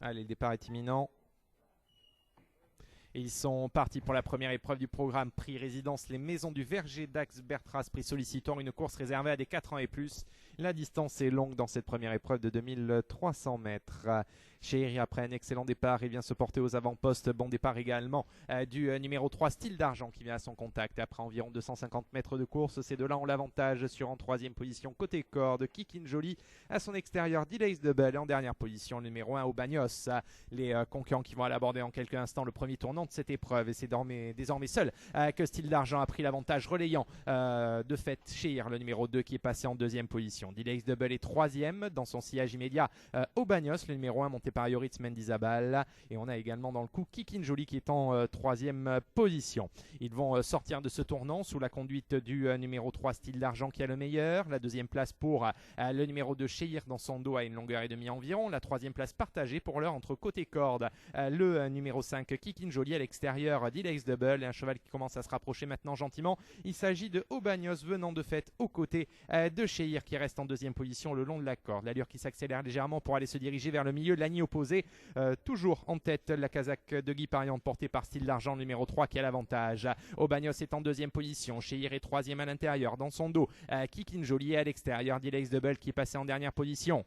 Allez, le départ est imminent. Et ils sont partis pour la première épreuve du programme prix résidence les Maisons du Verger d'Ax Bertras, prix sollicitant une course réservée à des 4 ans et plus. La distance est longue dans cette première épreuve de 2300 mètres. Chéri, après un excellent départ, il vient se porter aux avant-postes. Bon départ également du numéro 3, Style d'Argent, qui vient à son contact. Après environ 250 mètres de course, ces deux-là ont l'avantage sur en troisième position. Côté corde, Kikin Jolie à son extérieur, Delays Double. Et en dernière position, le numéro 1, Aubagnos. Les concurrents qui vont l'aborder en quelques instants le premier tournant de cette épreuve. Et c'est désormais seul que Style d'Argent a pris l'avantage, relayant de fait Chéir, le numéro 2, qui est passé en deuxième position. Delays Double est troisième dans son sillage immédiat. Aubagnos, le numéro 1, monté par Yoritz Mendizabal. Et on a également dans le coup Kikin Jolie qui est en troisième position. Ils vont sortir de ce tournant sous la conduite du numéro 3, Style d'Argent, qui a le meilleur. La deuxième place pour le numéro 2, Chéir, dans son dos à une longueur et demie environ. La troisième place partagée pour l'heure entre côté corde, le numéro 5, Kikin Jolie, à l'extérieur, Delays Double. Et un cheval qui commence à se rapprocher maintenant gentiment. Il s'agit de Aubagnos, venant de fait aux côtés de Chéir, qui reste en deuxième position le long de la corde. L'allure qui s'accélère légèrement pour aller se diriger vers le milieu de la ligne opposée. Toujours en tête, la casaque de Guy Pariante portée par Style d'Argent, numéro 3, qui a l'avantage. Aubagnos est en deuxième position. Chéir est troisième à l'intérieur. Dans son dos, Kikin Jolie à l'extérieur. Delays Double qui est passé en dernière position.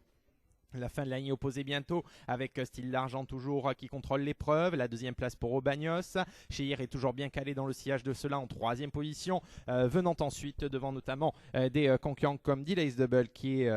La fin de la ligne opposée bientôt avec Style d'Argent toujours qui contrôle l'épreuve. La deuxième place pour Aubagnos. Chéir est toujours bien calé dans le sillage de cela en troisième position. Venant ensuite devant notamment des concurrents comme Delays Double qui est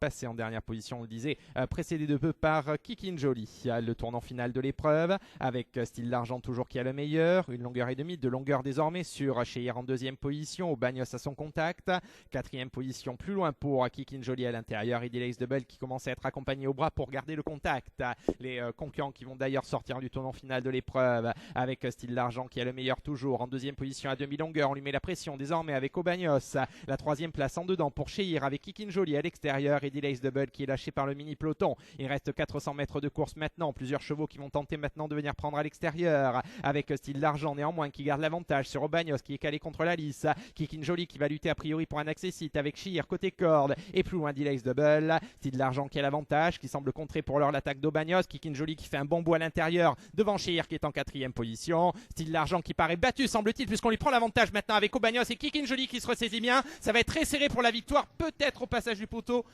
passé en dernière position, on le disait, précédé de peu par Kikin Jolie. Le tournant final de l'épreuve avec Style d'Argent toujours qui a le meilleur, une longueur et demie de longueur désormais sur Chéir en deuxième position, Aubagnos à son contact, quatrième position plus loin pour Kikin Jolie à l'intérieur et Delays Double qui commence à être accompagné au bras pour garder le contact. Les concurrents qui vont d'ailleurs sortir du tournant final de l'épreuve avec Style d'Argent qui a le meilleur toujours en deuxième position à demi-longueur, on lui met la pression désormais avec Aubagnos, la troisième place en dedans pour Chéir avec Kikin Jolie à l'extérieur et Delays Double qui est lâché par le mini peloton. Il reste 400 mètres de course maintenant. Plusieurs chevaux qui vont tenter maintenant de venir prendre à l'extérieur avec Style d'Argent néanmoins qui garde l'avantage sur Aubagnos qui est calé contre la lisse. Kikin Jolie qui va lutter a priori pour un accessite avec Chéir côté corde et plus loin Delays Double. Style d'Argent qui a l'avantage, qui semble contrer pour l'heure l'attaque d'Aubagnos. Kikin Jolie qui fait un bon bout à l'intérieur devant Chéir qui est en quatrième position. Style d'Argent qui paraît battu semble-t-il puisqu'on lui prend l'avantage maintenant avec Aubagnos et Kikin Jolie qui se ressaisit bien. Ça va être très serré pour la victoire, peut-être au passage du poteau.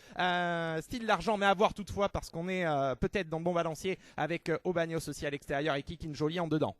Style d'Argent, mais à voir toutefois parce qu'on est peut-être dans le bon balancier avec Aubagnos aussi à l'extérieur et Kikin Jolie en dedans.